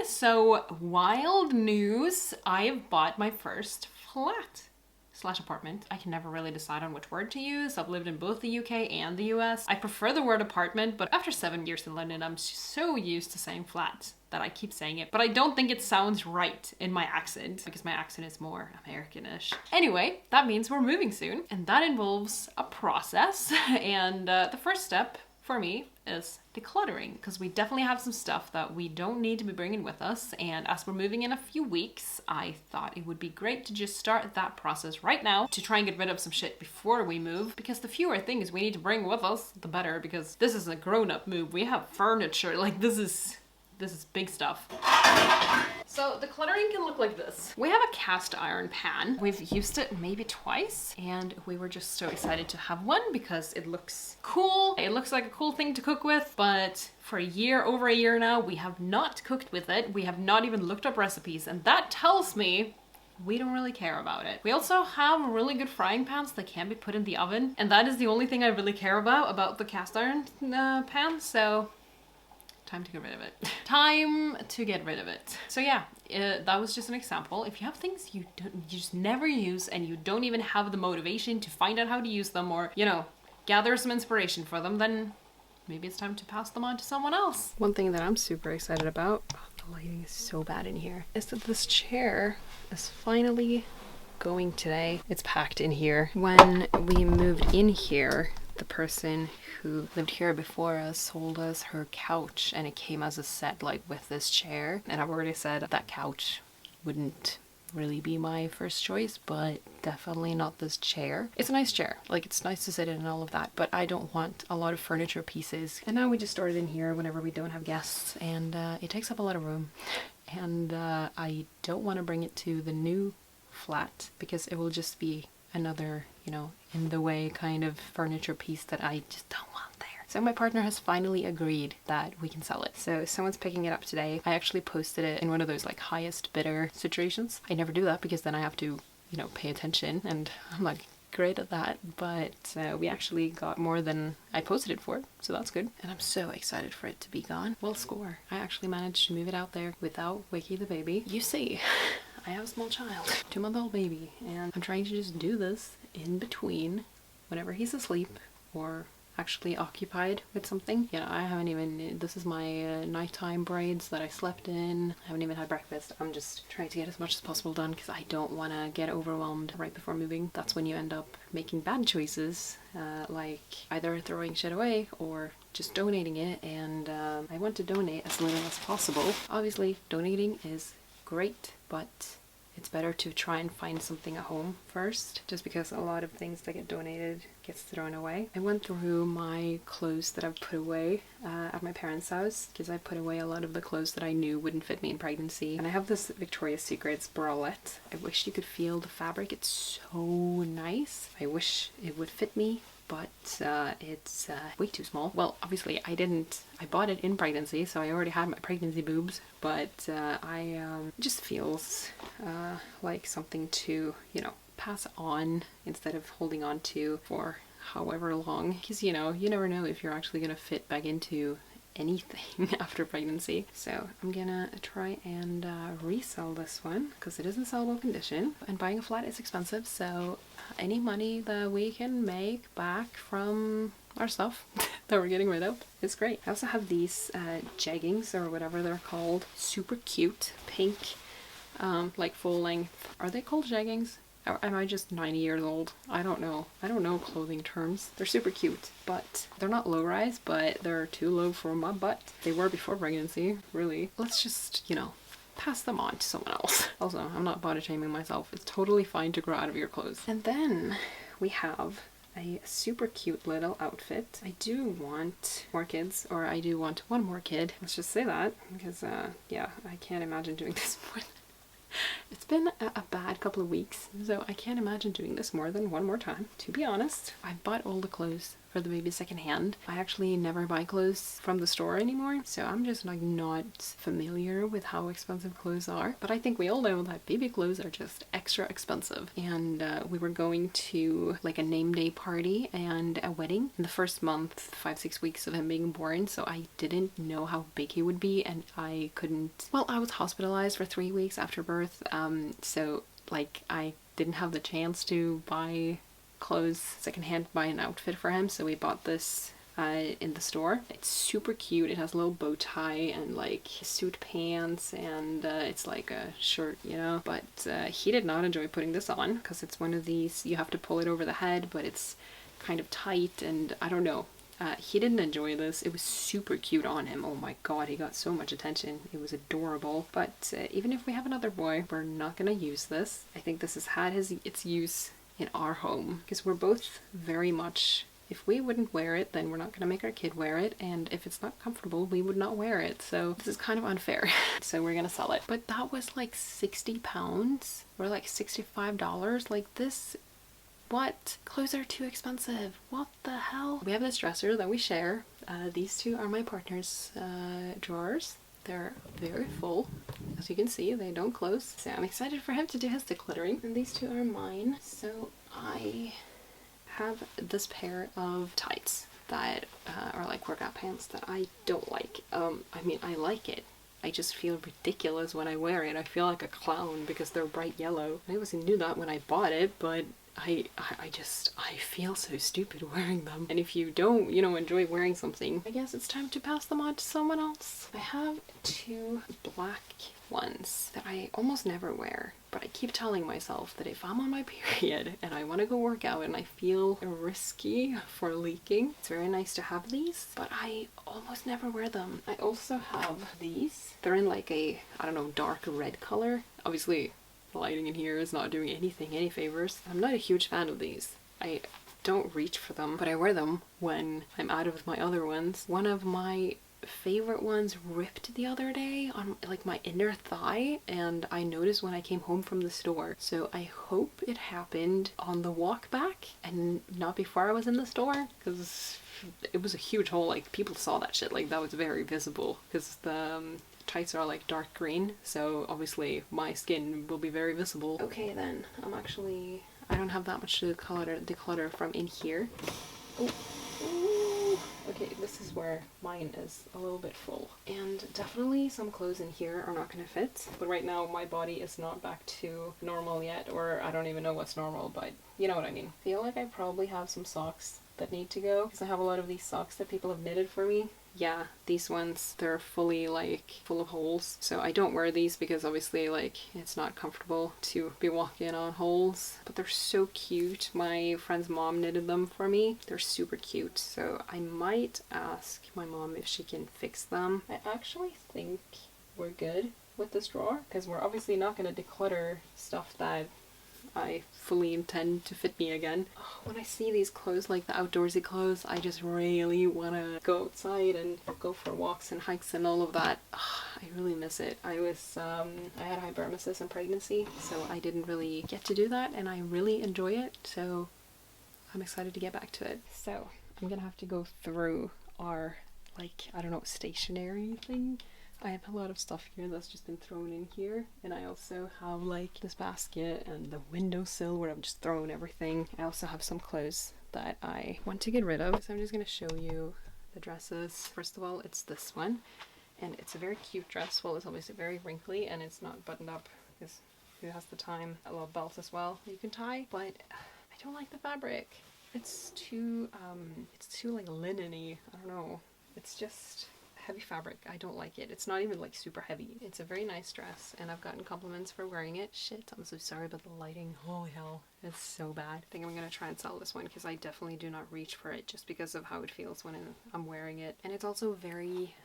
So wild news, I've bought my first flat/apartment. I can never really decide on which word to use. I've lived in both the UK and the US. I prefer the word apartment, but after 7 years in London, I'm so used to saying flat that I keep saying it. But I don't think it sounds right in my accent because my accent is more Americanish. Anyway, that means we're moving soon, and that involves a process. And the first step for me is decluttering, because we definitely have some stuff that we don't need to be bringing with us, and as we're moving in a few weeks, I thought it would be great to just start that process right now to try and get rid of some shit before we move, because the fewer things we need to bring with us, the better, because this is a grown-up move. We have furniture, like this is big stuff. So the decluttering can look like this. We have a cast iron pan. We've used it maybe twice, and we were just so excited to have one because it looks cool. It looks like a cool thing to cook with, but for over a year now, we have not cooked with it. We have not even looked up recipes, and that tells me we don't really care about it. We also have really good frying pans that can be put in the oven, and that is the only thing I really care about the cast iron pan, so time to get rid of it. Time to get rid of it. So yeah, that was just an example. If you have things you just never use and you don't even have the motivation to find out how to use them, or, you know, gather some inspiration for them, then maybe it's time to pass them on to someone else. One thing that I'm super excited about, the lighting is so bad in here, is that this chair is finally going today. It's packed in here. When we moved in here, the person who lived here before us sold us her couch, and it came as a set, like with this chair. And I've already said that couch wouldn't really be my first choice, but definitely not this chair. It's a nice chair, like it's nice to sit in and all of that, but I don't want a lot of furniture pieces. And now we just store it in here whenever we don't have guests, and it takes up a lot of room. And I don't want to bring it to the new flat because it will just be another, you know, in the way kind of furniture piece that I just don't want there. So my partner has finally agreed that we can sell it. So someone's picking it up today. I actually posted it in one of those like highest bidder situations. I never do that because then I have to, you know, pay attention, and I'm like great at that. But we actually got more than I posted it for, so that's good. And I'm so excited for it to be gone. Well, score. I actually managed to move it out there without Wiki the baby. You see, I have a small child, 2-month-old baby, and I'm trying to just do this in between whenever he's asleep or actually occupied with something. You know, I haven't even, this is my nighttime braids that I slept in. I haven't even had breakfast. I'm just trying to get as much as possible done because I don't want to get overwhelmed right before moving. That's when you end up making bad choices, like either throwing shit away or just donating it, and I want to donate as little as possible. Obviously, donating is great, but it's better to try and find something at home first, just because a lot of things that get donated gets thrown away. I went through my clothes that I've put away at my parents' house, because I put away a lot of the clothes that I knew wouldn't fit me in pregnancy. And I have this Victoria's Secret's bralette. I wish you could feel the fabric. It's so nice. I wish it would fit me, but it's way too small. Well, obviously I bought it in pregnancy, so I already had my pregnancy boobs, but it just feels like something to, you know, pass on instead of holding on to for however long, because, you know, you never know if you're actually gonna fit back into anything after pregnancy. So I'm gonna try and resell this one because it is in sellable condition, and buying a flat is expensive, so any money that we can make back from our stuff that we're getting rid of is great. I also have these jeggings, or whatever they're called, super cute pink, like full length. Are they called jeggings? Or am I just 90 years old? I don't know. I don't know clothing terms. They're super cute, but they're not low rise, but they're too low for my butt. They were before pregnancy, really. Let's just, you know, pass them on to someone else. Also, I'm not body shaming myself. It's totally fine to grow out of your clothes. And then we have a super cute little outfit. I do want more kids, or I do want one more kid. Let's just say that, because yeah, I can't imagine doing this more. It's been a bad couple of weeks, so I can't imagine doing this more than one more time. To be honest, I bought all the clothes for for the baby secondhand. I actually never buy clothes from the store anymore, so I'm just like not familiar with how expensive clothes are. But I think we all know that baby clothes are just extra expensive. And we were going to like a name day party and a wedding in the first month, 5-6 weeks of him being born, so I didn't know how big he would be, and I couldn't, well, I was hospitalized for 3 weeks after birth, so like I didn't have the chance to buy clothes secondhand, buy an outfit for him, so we bought this in the store. It's super cute. It has a little bow tie and like suit pants, and it's like a shirt, you know, but he did not enjoy putting this on because it's one of these, you have to pull it over the head, but it's kind of tight, and I don't know. He didn't enjoy this. It was super cute on him. Oh my god, he got so much attention. It was adorable. But even if we have another boy, we're not gonna use this. I think this has had its use in our home because we're both very much, if we wouldn't wear it, then we're not gonna make our kid wear it, and if it's not comfortable, we would not wear it. So this is kind of unfair. So we're gonna sell it. But that was like 60 pounds or like $65. Like this, what? Clothes are too expensive. What the hell? We have this dresser that we share. These two are my partner's drawers. They're very full. As you can see, they don't close. So I'm excited for him to do his decluttering. And these two are mine. So I have this pair of tights that are like workout pants that I don't like. I mean, I like it. I just feel ridiculous when I wear it. I feel like a clown because they're bright yellow. I obviously knew that when I bought it, but I feel so stupid wearing them. And if you don't, you know, enjoy wearing something, I guess it's time to pass them on to someone else. I have two black ones that I almost never wear, but I keep telling myself that if I'm on my period and I want to go work out and I feel risky for leaking, it's very nice to have these, but I almost never wear them. I also have these. They're in like a, I don't know, dark red color. Obviously, the lighting in here is not doing anything any favors. I'm not a huge fan of these. I don't reach for them, but I wear them when I'm out of my other ones. One of my favorite ones ripped the other day on like my inner thigh, and I noticed when I came home from the store. So I hope it happened on the walk back and not before I was in the store, because it was a huge hole. Like people saw that shit, like that was very visible because the tights are like dark green, so obviously my skin will be very visible. Okay then, I don't have that much to declutter from in here. Oh. Ooh. Okay, this is where mine is a little bit full. And definitely some clothes in here are not gonna fit. But right now my body is not back to normal yet, or I don't even know what's normal, but you know what I mean. I feel like I probably have some socks that need to go because I have a lot of these socks that people have knitted for me. Yeah, these ones, they're fully like full of holes. So I don't wear these because obviously like it's not comfortable to be walking on holes, but they're so cute. My friend's mom knitted them for me. They're super cute. So I might ask my mom if she can fix them. I actually think we're good with this drawer because we're obviously not going to declutter stuff that I fully intend to fit me again. When I see these clothes, like the outdoorsy clothes, I just really want to go outside and go for walks and hikes and all of that. I really miss it. I had hyperemesis in pregnancy, so I didn't really get to do that, and I really enjoy it, so I'm excited to get back to it. So I'm gonna have to go through our, like, I don't know, stationery thing. I have a lot of stuff here that's just been thrown in here, and I also have like this basket and the windowsill where I'm just throwing everything. I also have some clothes that I want to get rid of, so I'm just going to show you the dresses. First of all, it's this one, and it's a very cute dress. Well, it's obviously very wrinkly and it's not buttoned up because who has the time? A little belt as well you can tie, but I don't like the fabric. It's too like linen-y. I don't know. It's just heavy fabric. I don't like it. It's not even like super heavy. It's a very nice dress, and I've gotten compliments for wearing it. Shit, I'm so sorry about the lighting. Holy hell, it's so bad. I think I'm gonna try and sell this one because I definitely do not reach for it just because of how it feels when I'm wearing it. And it's also very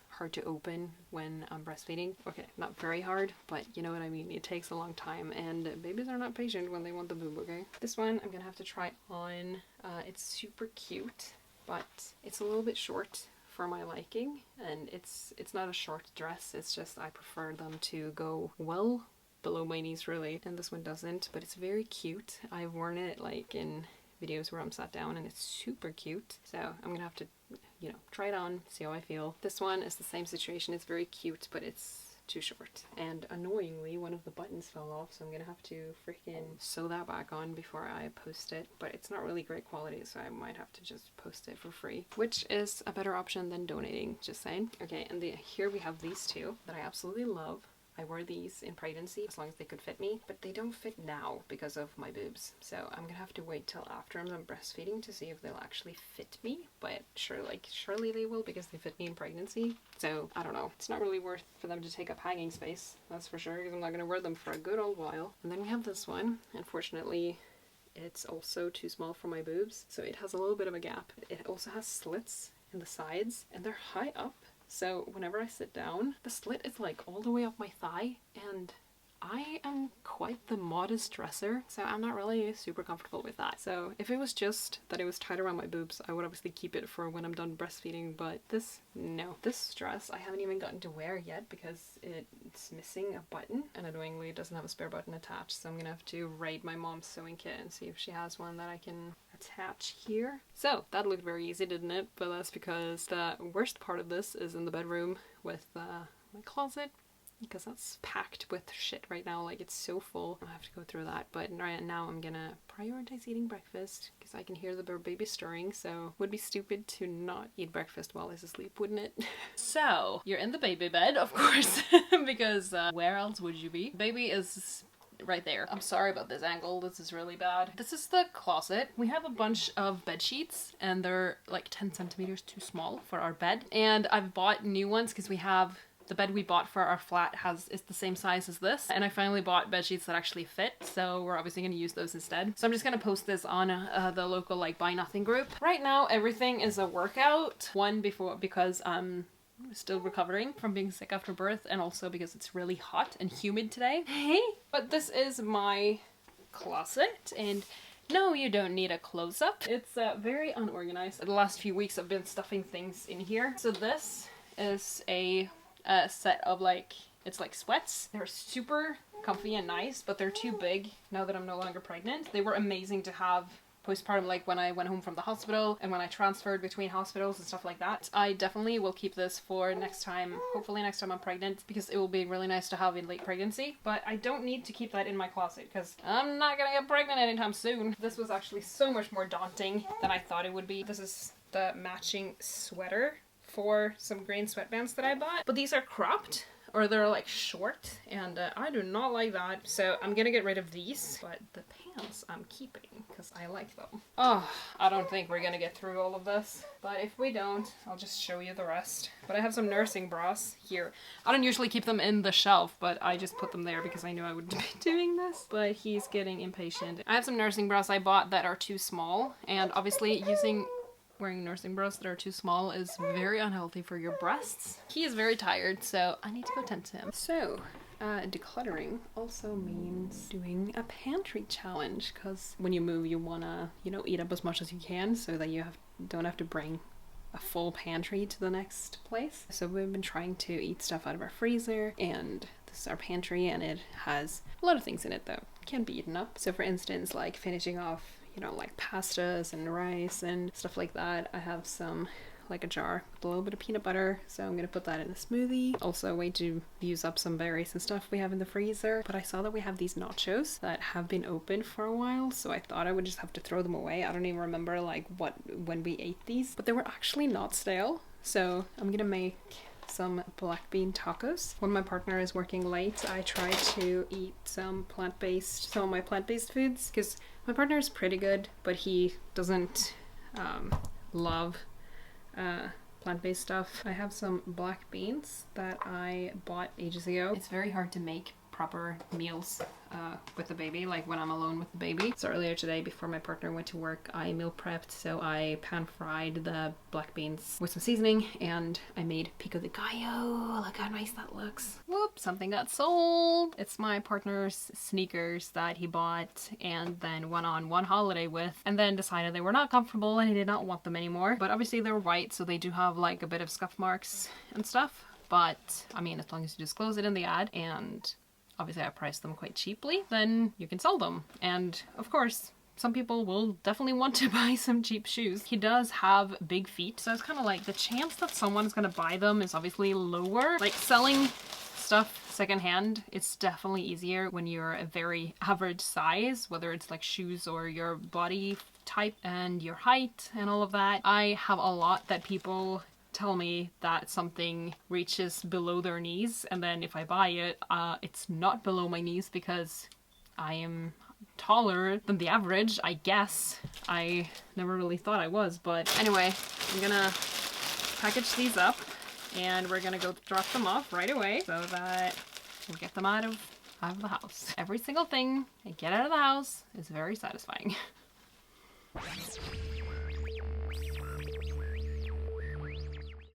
hard to open when I'm breastfeeding. Okay, not very hard, but you know what I mean. It takes a long time, and babies are not patient when they want the boob, okay? This one I'm gonna have to try on. It's super cute, but it's a little bit short for my liking, and it's not a short dress, it's just I prefer them to go well below my knees really, and this one doesn't, but it's very cute. I've worn it like in videos where I'm sat down and it's super cute. So I'm gonna have to, you know, try it on, see how I feel. This one is the same situation. It's very cute, but it's too short. And annoyingly, one of the buttons fell off, so I'm gonna have to freaking sew that back on before I post it. But it's not really great quality, so I might have to just post it for free, which is a better option than donating, just saying. Okay, and here we have these two that I absolutely love. I wore these in pregnancy as long as they could fit me, but they don't fit now because of my boobs. So I'm gonna have to wait till after I'm done breastfeeding to see if they'll actually fit me. But surely they will, because they fit me in pregnancy. So I don't know. It's not really worth for them to take up hanging space, that's for sure, because I'm not gonna wear them for a good old while. And then we have this one. Unfortunately, it's also too small for my boobs, so it has a little bit of a gap. It also has slits in the sides, and they're high up. So whenever I sit down, the slit is like all the way up my thigh, and I am quite the modest dresser, so I'm not really super comfortable with that. So if it was just that it was tied around my boobs, I would obviously keep it for when I'm done breastfeeding, but no. This dress I haven't even gotten to wear yet because it's missing a button, and annoyingly it doesn't have a spare button attached, so I'm gonna have to raid my mom's sewing kit and see if she has one that I can attach here. So that looked very easy, didn't it? But that's because the worst part of this is in the bedroom with my closet, because that's packed with shit right now. Like, it's so full. I have to go through that. But right now I'm gonna prioritize eating breakfast because I can hear the baby stirring, so it would be stupid to not eat breakfast while he's asleep, wouldn't it? So you're in the baby bed, of course, because where else would you be? Baby is right there. I'm sorry about this angle. This is really bad. This is the closet. We have a bunch of bed sheets, and they're like 10 centimeters too small for our bed. And I've bought new ones because we have the bed we bought for our flat is the same size as this, and I finally bought bed sheets that actually fit, so we're obviously going to use those instead. So I'm just going to post this on the local like Buy Nothing group. Right now everything is a workout. One, because I'm still recovering from being sick after birth, and also because it's really hot and humid today. Hey, but this is my closet, and no, you don't need a close-up. It's very unorganized. The last few weeks I've been stuffing things in here. So this is a set of it's like sweats. They're super comfy and nice, but they're too big now that I'm no longer pregnant. They were amazing to have postpartum, like when I went home from the hospital and when I transferred between hospitals and stuff like that. I definitely will keep this for next time, hopefully next time I'm pregnant, because it will be really nice to have in late pregnancy. But I don't need to keep that in my closet because I'm not gonna get pregnant anytime soon. This was actually so much more daunting than I thought it would be. This is the matching sweater for some green sweatbands that I bought, but these are cropped, or they're like short, and I do not like that, so I'm gonna get rid of these. But the pants I'm keeping because I like them. Oh, I don't think we're gonna get through all of this, but if we don't, I'll just show you the rest. But I have some nursing bras here. I don't usually keep them in the shelf, but I just put them there because I knew I would be doing this. But he's getting impatient. I have some nursing bras I bought that are too small, and obviously wearing nursing bras that are too small is very unhealthy for your breasts. He is very tired, so I need to go tend to him. So, decluttering also means doing a pantry challenge, because when you move, you wanna, eat up as much as you can so that you don't have to bring a full pantry to the next place. So we've been trying to eat stuff out of our freezer, and this is our pantry, and it has a lot of things in it that can be eaten up. So for instance, like finishing off like pastas and rice and stuff like that. I have a jar with a little bit of peanut butter, so I'm gonna put that in a smoothie. Also a way to use up some berries and stuff we have in the freezer. But I saw that we have these nachos that have been open for a while, so I thought I would just have to throw them away. I don't even remember when we ate these, but they were actually not stale. So I'm gonna make some black bean tacos. When my partner is working late, I try to eat some of my plant-based foods, because my partner is pretty good, but he doesn't love plant-based stuff. I have some black beans that I bought ages ago. It's very hard to make proper meals with the baby, like when I'm alone with the baby. So earlier today, before my partner went to work, I meal prepped, so I pan fried the black beans with some seasoning, and I made pico de gallo. Look how nice that looks. Whoop, something got sold. It's my partner's sneakers that he bought and then went on one holiday with, and then decided they were not comfortable and he did not want them anymore. But obviously they're white, so they do have like a bit of scuff marks and stuff. But I mean, as long as you disclose it in the ad, and obviously I priced them quite cheaply, then you can sell them. And of course, some people will definitely want to buy some cheap shoes. He does have big feet, so it's kind of like the chance that someone's gonna buy them is obviously lower. Like selling stuff secondhand, it's definitely easier when you're a very average size, whether it's like shoes or your body type and your height and all of that. I have a lot that people tell me that something reaches below their knees, and then if I buy it, it's not below my knees because I am taller than the average, I guess. I never really thought I was, but anyway, I'm gonna package these up and we're gonna go drop them off right away so that we'll get them out of the house. Every single thing I get out of the house is very satisfying.